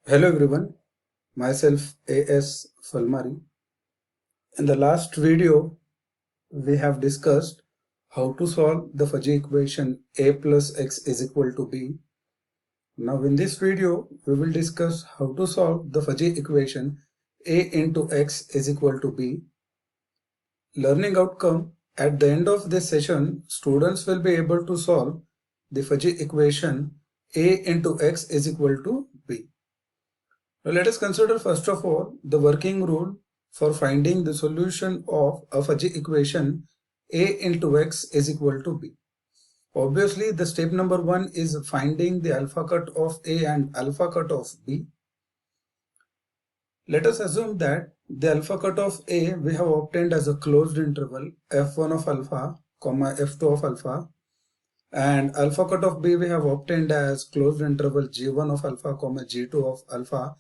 Hello everyone, myself AS Falmari. In the last video, we have discussed how to solve the fuzzy equation a plus x is equal to b. Now in this video, we will discuss how to solve the fuzzy equation a into x is equal to b. Learning outcome: at the end of this session, students will be able to solve the fuzzy equation a into x is equal to b. Now let us consider first of all the working rule for finding the solution of a fuzzy equation a into x is equal to b. Obviously, the step number one is finding the alpha cut of a and alpha cut of b. Let us assume that the alpha cut of a we have obtained as a closed interval f1 of alpha comma f2 of alpha, and alpha cut of b we have obtained as closed interval g1 of alpha comma g2 of alpha,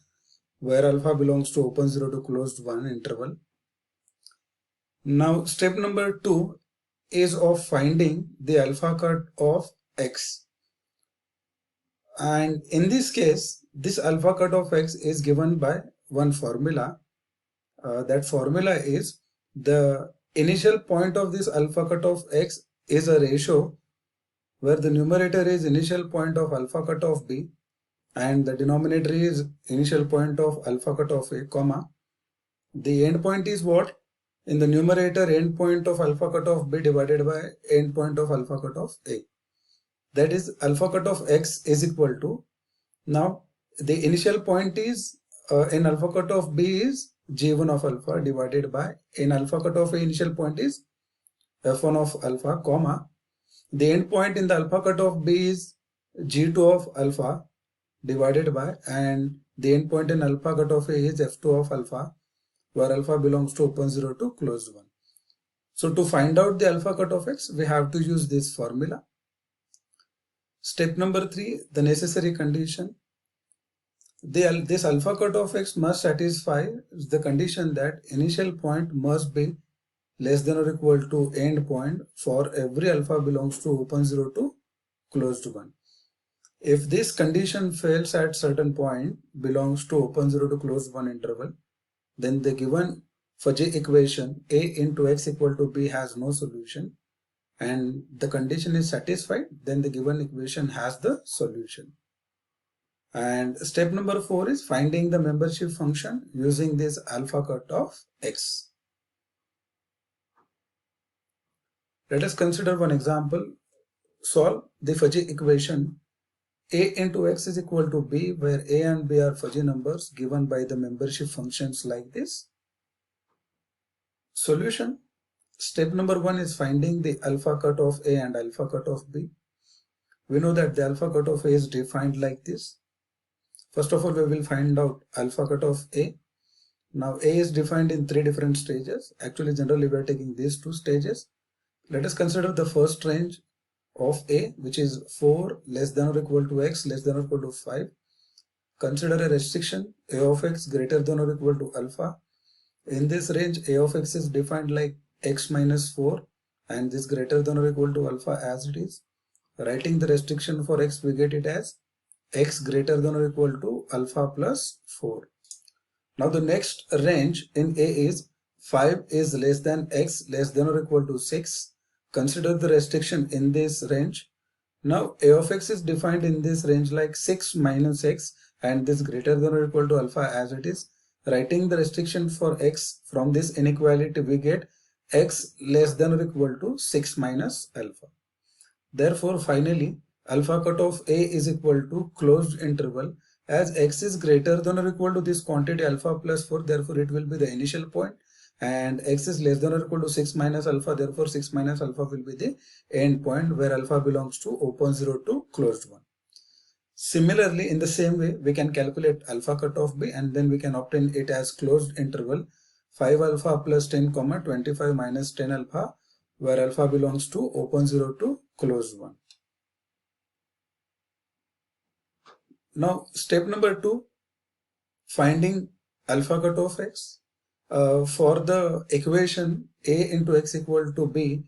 where alpha belongs to open 0 to closed 1 interval. Now step number 2 is of finding the alpha cut of x, and in this case this alpha cut of x is given by one formula. That formula is the initial point of this alpha cut of x is a ratio where the numerator is initial point of alpha cut of b and the denominator is initial point of alpha cut of a, comma. The end point is what? In the numerator, end point of alpha cut of b divided by end point of alpha cut of a. That is alpha cut of x is equal to, now the initial point is in alpha cut of b is g1 of alpha divided by in alpha cut of a initial point is f1 of alpha, comma. The end point in the alpha cut of b is g2 of alpha divided by, and the end point in alpha cut of a is f2 of alpha, where alpha belongs to open 0 to closed 1. So to find out the alpha cut of x, we have to use this formula. Step number 3, the necessary condition. This alpha cut of x must satisfy the condition that initial point must be less than or equal to end point for every alpha belongs to open 0 to closed 1. If this condition fails at certain point belongs to open 0 to closed 1 interval, then the given fuzzy equation a into x equal to b has no solution, and the condition is satisfied, then the given equation has the solution. And step number 4 is finding the membership function using this alpha cut of x. Let us consider one example. Solve the fuzzy equation a into x is equal to b, where a and b are fuzzy numbers given by the membership functions like this. Solution. Step number 1 is finding the alpha cut of a and alpha cut of b. We know that the alpha cut of a is defined like this. First of all, we will find out alpha cut of a. Now a is defined in 3 different stages. Actually, generally we are taking these 2 stages. Let us consider the first range of a, which is 4 less than or equal to x less than or equal to 5. Consider a restriction a of x greater than or equal to alpha. In this range, a of x is defined like x minus 4, and this greater than or equal to alpha as it is. Writing the restriction for x, we get it as x greater than or equal to alpha plus 4. Now the next range in a is 5 is less than x less than or equal to 6. Consider the restriction in this range. Now a of x is defined in this range like 6 minus x, and this greater than or equal to alpha as it is. Writing the restriction for x from this inequality, we get x less than or equal to 6 minus alpha. Therefore, finally, alpha cut of a is equal to closed interval, as x is greater than or equal to this quantity alpha plus 4, therefore it will be the initial point, and x is less than or equal to 6 minus alpha, therefore 6 minus alpha will be the end point where alpha belongs to open 0 to closed 1. Similarly, in the same way, we can calculate alpha cut of b, and then we can obtain it as closed interval 5 alpha plus 10 comma 25 minus 10 alpha, where alpha belongs to open 0 to closed 1. Now step number 2, finding alpha cut of x. For the equation a into x equal to b,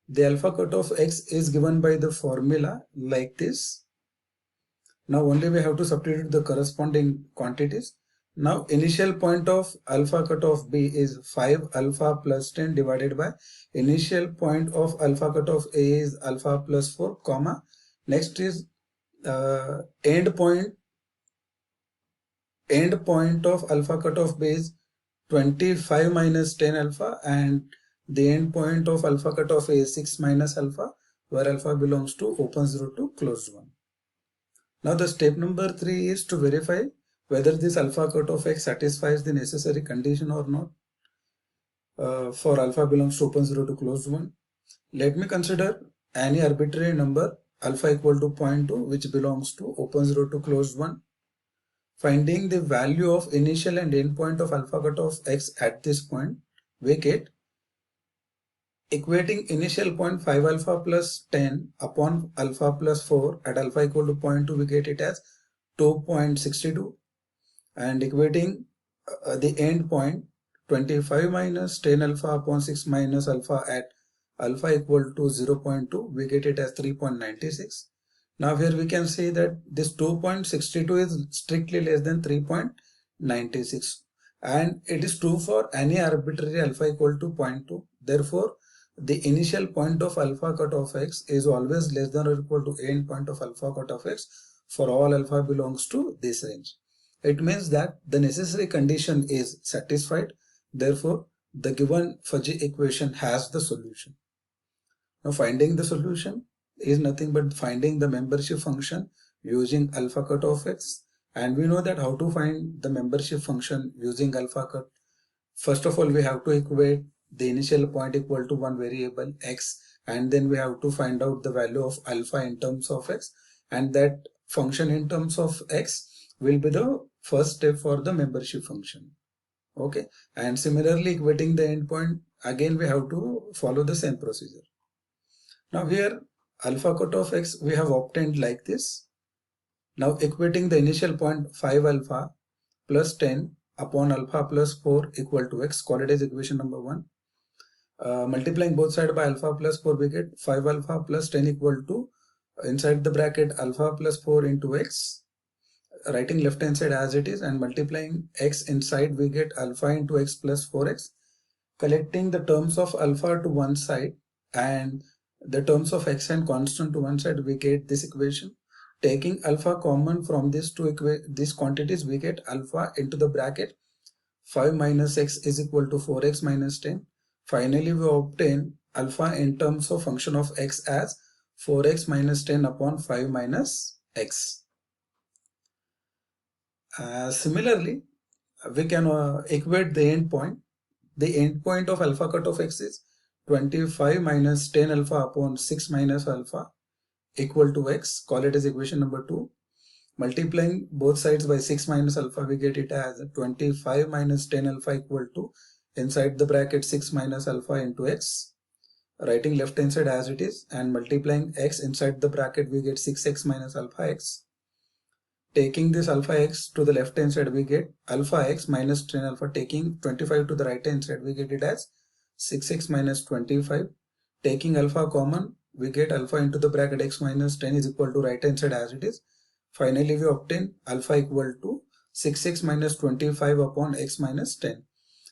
the alpha cut of x is given by the formula like this. Now only we have to substitute the corresponding quantities. Now initial point of alpha cut of B is 5 alpha plus 10 divided by initial point of alpha cut of A is alpha plus 4 comma. Next is end point of alpha cut of B is 25 minus 10 alpha, and the end point of alpha cut of A is 6 minus alpha, where alpha belongs to open 0 to closed 1. Now the step number 3 is to verify whether this alpha cut of X satisfies the necessary condition or not for alpha belongs to open 0 to closed 1. Let me consider any arbitrary number alpha equal to 0.2 which belongs to open 0 to closed 1. Finding the value of initial and end point of alpha cut of X at this point, we get equating initial point 5 alpha plus 10 upon alpha plus 4 at alpha equal to 0.2, we get it as 2.62, and equating the end point 25 minus 10 alpha upon 6 minus alpha at alpha equal to 0.2, we get it as 3.96. Now here we can see that this 2.62 is strictly less than 3.96, and it is true for any arbitrary alpha equal to 0.2. Therefore, the initial point of alpha cut of X is always less than or equal to end point of alpha cut of X for all alpha belongs to this range. It means that the necessary condition is satisfied. Therefore, the given fuzzy equation has the solution. Now finding the solution is nothing but finding the membership function using alpha cut of X, and we know that how to find the membership function using alpha cut. First of all, we have to equate the initial point equal to one variable X, and then we have to find out the value of alpha in terms of X, and that function in terms of X will be the first step for the membership function. Okay, and similarly equating the endpoint, again we have to follow the same procedure. Now here alpha cut of X we have obtained like this. Now equating the initial point 5 alpha plus 10 upon alpha plus 4 equal to X, call it as equation number 1. Multiplying both sides by alpha plus 4, we get 5 alpha plus 10 equal to inside the bracket alpha plus 4 into X, writing left hand side as it is, and multiplying X inside, we get alpha into X plus 4X. Collecting the terms of alpha to one side and the terms of X and constant to one side, we get this equation. Taking alpha common from these quantities, we get alpha into the bracket 5 minus X is equal to 4X minus 10. Finally, we obtain alpha in terms of function of X as 4X minus 10 upon 5 minus X. Similarly, we can equate the endpoint. The endpoint of alpha cut of X is 25 minus 10 alpha upon 6 minus alpha equal to X, call it as equation number 2. Multiplying both sides by 6 minus alpha, we get it as 25 minus 10 alpha equal to inside the bracket 6 minus alpha into X, writing left hand side as it is, and multiplying X inside the bracket, we get 6X minus alpha X. Taking this alpha X to the left hand side, we get alpha X minus 10 alpha. Taking 25 to the right hand side, we get it as 6X minus 25. Taking alpha common, we get alpha into the bracket X minus 10 is equal to right hand side as it is. Finally, we obtain alpha equal to 6X minus 25 upon X minus 10.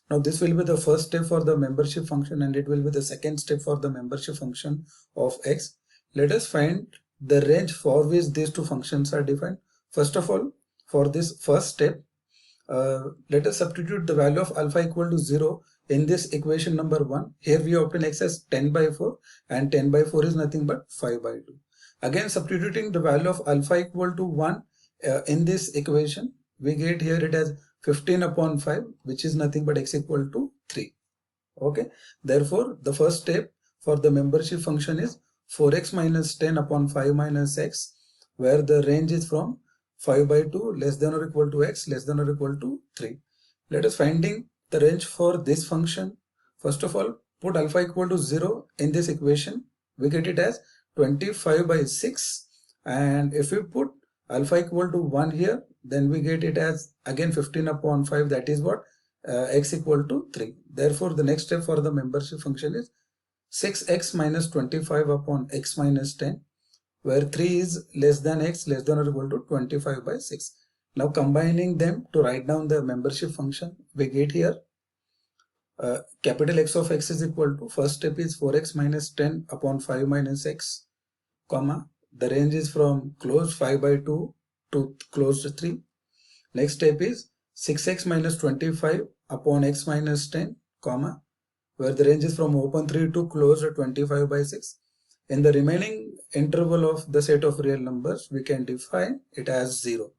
Now this will be the first step for the membership function, and it will be the second step for the membership function of X. Let us find the range for which these two functions are defined. First of all, for this first step, let us substitute the value of alpha equal to 0 in this equation number 1. Here we obtain X as 10 by 4, and 10 by 4 is nothing but 5 by 2. Again, substituting the value of alpha equal to 1 in this equation, we get here it as 15 upon 5, which is nothing but X equal to 3. Okay, therefore the first step for the membership function is 4X minus 10 upon 5 minus X, where the range is from 5 by 2 less than or equal to X less than or equal to 3. Let us finding the range for this function. First of all, put alpha equal to 0 in this equation, we get it as 25 by 6, and if we put alpha equal to 1 here, then we get it as again 15 upon 5, that is what X equal to 3. Therefore the next step for the membership function is 6X minus 25 upon X minus 10, where 3 is less than x less than or equal to 25 by 6. Now combining them to write down the membership function, we get here capital X of x is equal to, first step is 4x minus 10 upon 5 minus x, comma, the range is from closed 5 by 2 to closed 3. Next step is 6x minus 25 upon x minus 10, comma, where the range is from open 3 to closed 25 by 6. In the remaining interval of the set of real numbers, we can define it as 0.